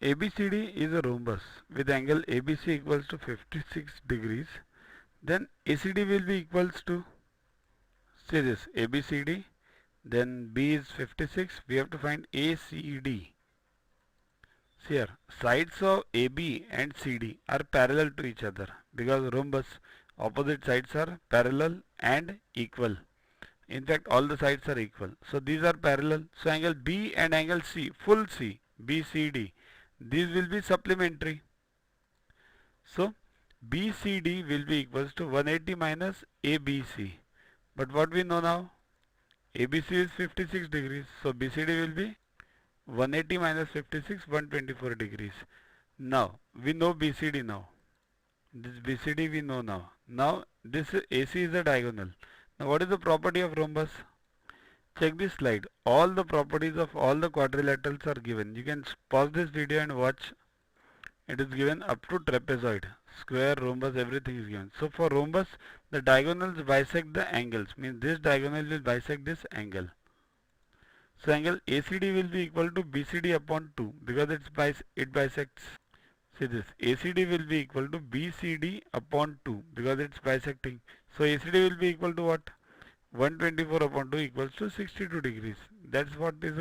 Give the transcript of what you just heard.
ABCD is a rhombus with angle ABC equals to 56 degrees. Then ACD will be equals to, see this, ABCD, then B is 56, we have to find ACD. See here, sides of AB and CD are parallel to each other because rhombus opposite sides are parallel and equal. In fact, all the sides are equal. So these are parallel. So angle B and angle C, full C, BCD, these will be supplementary. So BCD will be equals to 180 minus ABC. But what we know now, ABC is 56 degrees. So BCD will be 180 minus 56, 124 degrees. Now we know BCD now. This BCD we know now. Now this AC is a diagonal. Now what is the property of rhombus? Check this slide. All the properties of all the quadrilaterals are given. You can pause this video and watch. It is given up to trapezoid, square, rhombus, everything is given. So for rhombus, the diagonals bisect the angles. Means this diagonal will bisect this angle. So angle ACD will be equal to BCD upon 2 because it bisects. See this, ACD will be equal to BCD upon 2 because it's bisecting. So ACD will be equal to what? 124 upon 2 equals to 62 degrees. That's what is